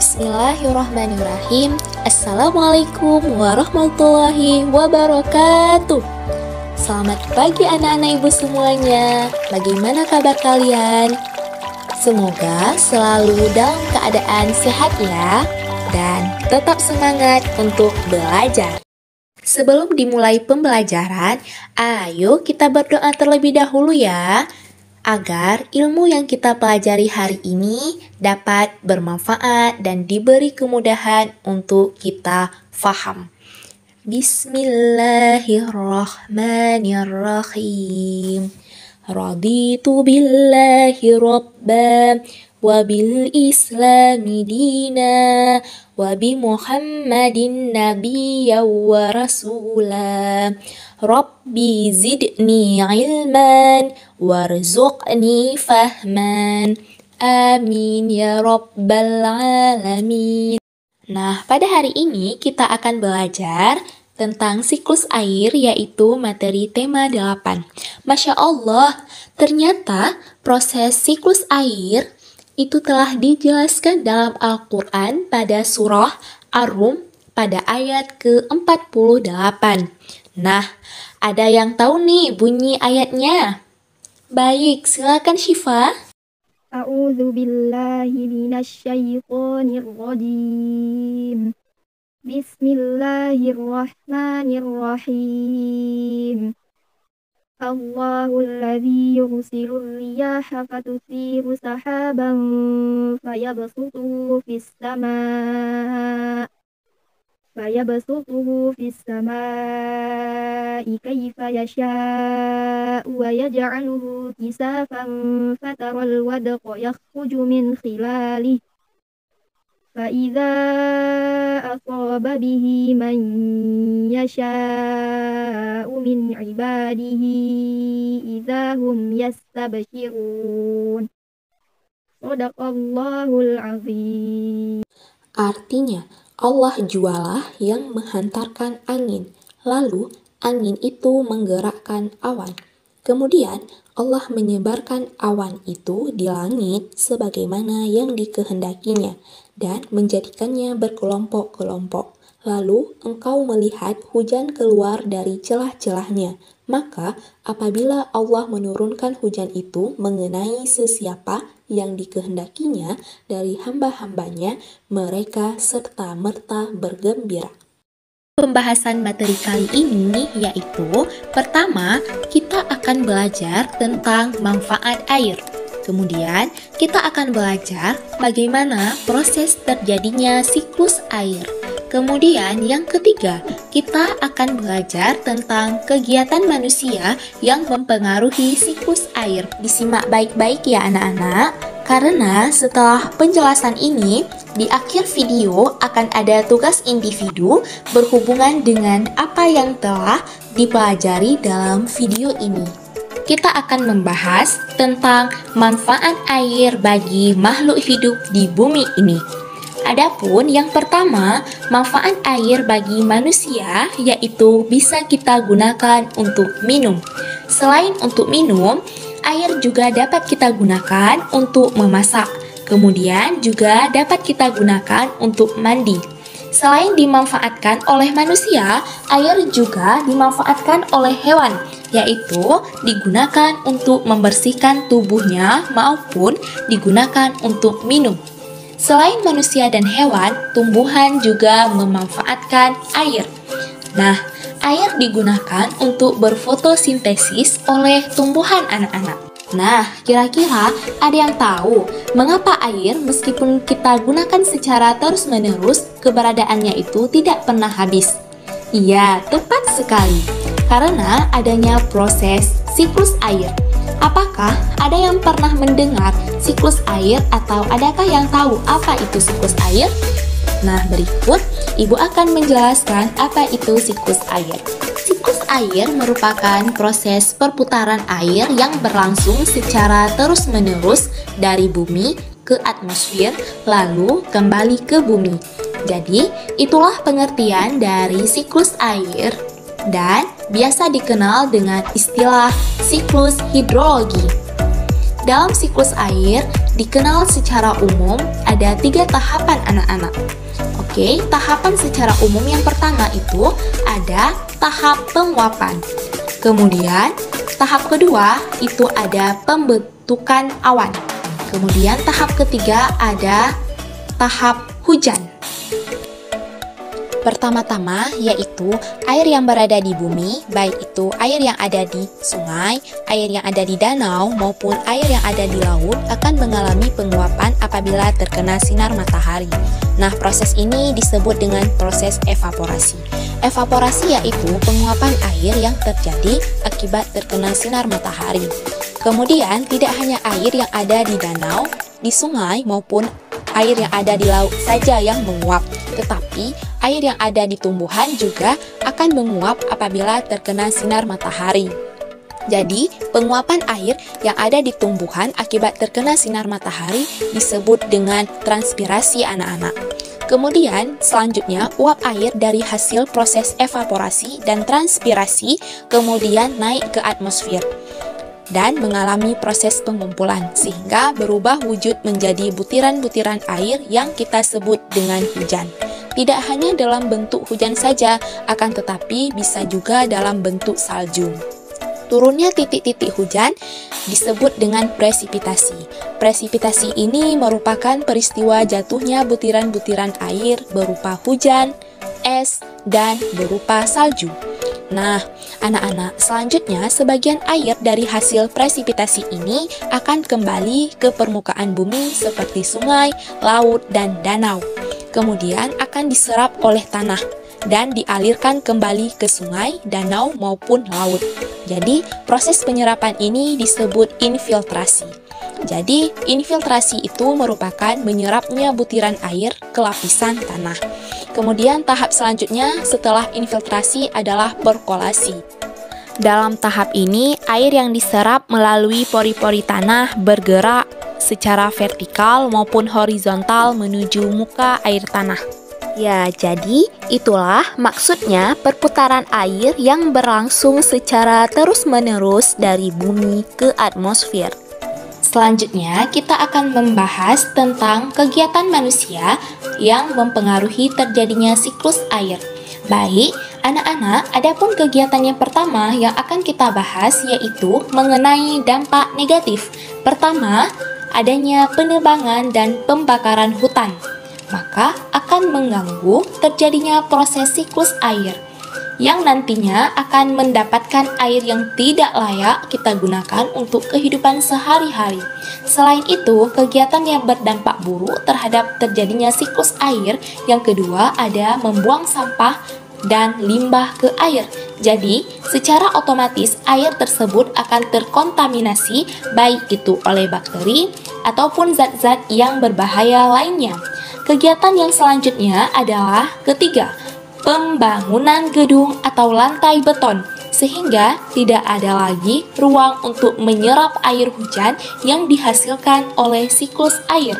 Bismillahirrahmanirrahim. Assalamualaikum warahmatullahi wabarakatuh. Selamat pagi anak-anak ibu semuanya. Bagaimana kabar kalian? Semoga selalu dalam keadaan sehat ya, dan tetap semangat untuk belajar. Sebelum dimulai pembelajaran, ayo kita berdoa terlebih dahulu ya, agar ilmu yang kita pelajari hari ini dapat bermanfaat dan diberi kemudahan untuk kita faham. Bismillahirrahmanirrahim. Raditu billahi rabban wa bil islami dina wa bi muhammadin nabiyya wa rasula. Rabbi zidni ilman warzuqni fahman. Amin ya rabbal alamin. Nah, pada hari ini kita akan belajar tentang siklus air, yaitu materi tema 8. Masya Allah, ternyata proses siklus air itu telah dijelaskan dalam Al-Quran pada surah Ar-Rum pada ayat ke-48. Nah, ada yang tahu nih bunyi ayatnya? Baik, silakan Syifa. A'udzu billahi minasyaitonir rajim. Bismillahirrahmanirrahim. Allahul ladzi yursilur riyaha fatuthiru sahaban fayabsutuhu fis samaa'i kaifa yasha'u wa yaj'aluhu kisafan fataral wadqa yakhruju min khilalihi fa idza asaba bihi man yasha'u min ibadihi idza hum yastabshirun. Shadaqallahul azim. Artinya, Allah jualah yang menghantarkan angin, lalu angin itu menggerakkan awan. Kemudian Allah menyebarkan awan itu di langit sebagaimana yang dikehendakinya dan menjadikannya berkelompok-kelompok. Lalu engkau melihat hujan keluar dari celah-celahnya. Maka apabila Allah menurunkan hujan itu mengenai sesiapa yang dikehendakinya dari hamba-hambanya, mereka serta-merta bergembira. Pembahasan materi kali ini yaitu, pertama, kita akan belajar tentang manfaat air. Kemudian, kita akan belajar bagaimana proses terjadinya siklus air. Kemudian yang ketiga, kita akan belajar tentang kegiatan manusia yang mempengaruhi siklus air. Disimak baik-baik ya anak-anak, karena setelah penjelasan ini, di akhir video akan ada tugas individu berhubungan dengan apa yang telah dipelajari dalam video ini. Kita akan membahas tentang manfaat air bagi makhluk hidup di bumi ini. Adapun yang pertama, manfaat air bagi manusia yaitu bisa kita gunakan untuk minum. Selain untuk minum, air juga dapat kita gunakan untuk memasak. Kemudian juga dapat kita gunakan untuk mandi. Selain dimanfaatkan oleh manusia, air juga dimanfaatkan oleh hewan, yaitu digunakan untuk membersihkan tubuhnya maupun digunakan untuk minum. Selain manusia dan hewan, tumbuhan juga memanfaatkan air. Nah, air digunakan untuk berfotosintesis oleh tumbuhan anak-anak. Nah, kira-kira ada yang tahu mengapa air meskipun kita gunakan secara terus-menerus, keberadaannya itu tidak pernah habis? Iya, tepat sekali. Karena adanya proses siklus air. Apakah ada yang pernah mendengar siklus air atau adakah yang tahu apa itu siklus air? Nah, berikut Ibu akan menjelaskan apa itu siklus air. Siklus air merupakan proses perputaran air yang berlangsung secara terus-menerus dari bumi ke atmosfer lalu kembali ke bumi. Jadi, itulah pengertian dari siklus air dan biasa dikenal dengan istilah siklus hidrologi. Dalam siklus air, dikenal secara umum ada 3 tahapan anak-anak. Oke, tahapan secara umum yang pertama itu ada tahap penguapan. Kemudian, tahap kedua itu ada pembentukan awan. Kemudian, tahap ketiga ada tahap hujan. Pertama-tama yaitu air yang berada di bumi, baik itu air yang ada di sungai, air yang ada di danau, maupun air yang ada di laut akan mengalami penguapan apabila terkena sinar matahari. Nah, proses ini disebut dengan proses evaporasi. Evaporasi yaitu penguapan air yang terjadi akibat terkena sinar matahari. Kemudian, tidak hanya air yang ada di danau, di sungai, maupun air yang ada di laut saja yang menguap, tetapi air yang ada di tumbuhan juga akan menguap apabila terkena sinar matahari. Jadi, penguapan air yang ada di tumbuhan akibat terkena sinar matahari disebut dengan transpirasi anak-anak. Kemudian, selanjutnya, uap air dari hasil proses evaporasi dan transpirasi kemudian naik ke atmosfer dan mengalami proses pengumpulan sehingga berubah wujud menjadi butiran-butiran air yang kita sebut dengan hujan. Tidak hanya dalam bentuk hujan saja, akan tetapi bisa juga dalam bentuk salju. Turunnya titik-titik hujan disebut dengan presipitasi. Presipitasi ini merupakan peristiwa jatuhnya butiran-butiran air berupa hujan, es, dan berupa salju. Nah, anak-anak, selanjutnya sebagian air dari hasil presipitasi ini akan kembali ke permukaan bumi seperti sungai, laut, dan danau. Kemudian akan diserap oleh tanah dan dialirkan kembali ke sungai, danau, maupun laut. Jadi, proses penyerapan ini disebut infiltrasi. Jadi, infiltrasi itu merupakan menyerapnya butiran air ke lapisan tanah. Kemudian tahap selanjutnya setelah infiltrasi adalah perkolasi. Dalam tahap ini, air yang diserap melalui pori-pori tanah bergerak secara vertikal maupun horizontal menuju muka air tanah. Ya, jadi itulah maksudnya perputaran air yang berlangsung secara terus-menerus dari bumi ke atmosfer. Selanjutnya, kita akan membahas tentang kegiatan manusia yang mempengaruhi terjadinya siklus air. Baik, anak-anak, adapun kegiatan yang pertama yang akan kita bahas yaitu mengenai dampak negatif. Pertama, adanya penebangan dan pembakaran hutan, maka akan mengganggu terjadinya proses siklus air yang nantinya akan mendapatkan air yang tidak layak kita gunakan untuk kehidupan sehari-hari. Selain itu, kegiatan yang berdampak buruk terhadap terjadinya siklus air yang kedua ada membuang sampah dan limbah ke air. Jadi, secara otomatis air tersebut akan terkontaminasi baik itu oleh bakteri ataupun zat-zat yang berbahaya lainnya. Kegiatan yang selanjutnya adalah ketiga, pembangunan gedung atau lantai beton, sehingga tidak ada lagi ruang untuk menyerap air hujan yang dihasilkan oleh siklus air.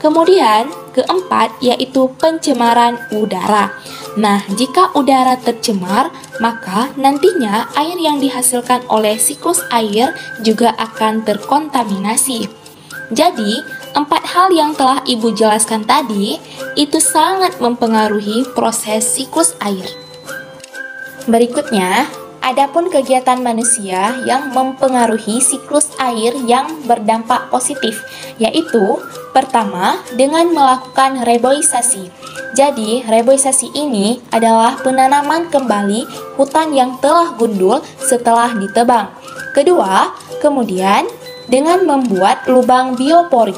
Kemudian, keempat yaitu pencemaran udara. Nah, jika udara tercemar, maka nantinya air yang dihasilkan oleh siklus air juga akan terkontaminasi. Jadi, 4 hal yang telah Ibu jelaskan tadi itu sangat mempengaruhi proses siklus air. Berikutnya, adapun kegiatan manusia yang mempengaruhi siklus air yang berdampak positif, yaitu pertama, dengan melakukan reboisasi. Jadi, reboisasi ini adalah penanaman kembali hutan yang telah gundul setelah ditebang. Kedua, kemudian dengan membuat lubang biopori.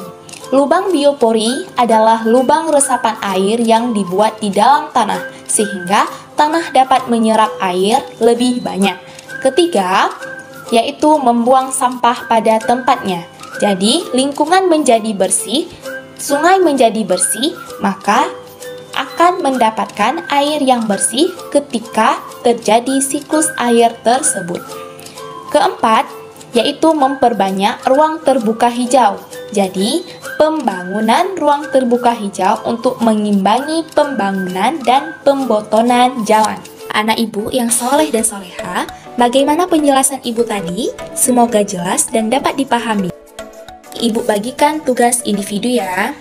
Lubang biopori adalah lubang resapan air yang dibuat di dalam tanah, sehingga tanah dapat menyerap air lebih banyak. Ketiga, yaitu membuang sampah pada tempatnya. Jadi, lingkungan menjadi bersih, sungai menjadi bersih, maka akan mendapatkan air yang bersih ketika terjadi siklus air tersebut. Keempat, yaitu memperbanyak ruang terbuka hijau. Jadi, pembangunan ruang terbuka hijau untuk mengimbangi pembangunan dan pembotonan jalan. Anak ibu yang soleh dan soleha, bagaimana penjelasan ibu tadi? Semoga jelas dan dapat dipahami. Ibu bagikan tugas individu ya.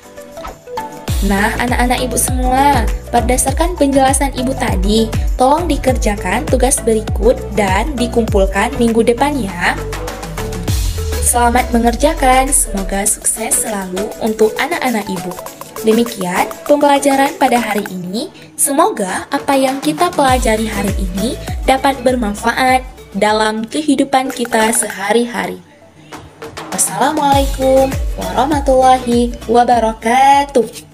Nah, anak-anak ibu semua, berdasarkan penjelasan ibu tadi, tolong dikerjakan tugas berikut dan dikumpulkan minggu depan ya. Selamat mengerjakan, semoga sukses selalu untuk anak-anak ibu. Demikian pembelajaran pada hari ini. Semoga apa yang kita pelajari hari ini dapat bermanfaat dalam kehidupan kita sehari-hari. Wassalamualaikum warahmatullahi wabarakatuh.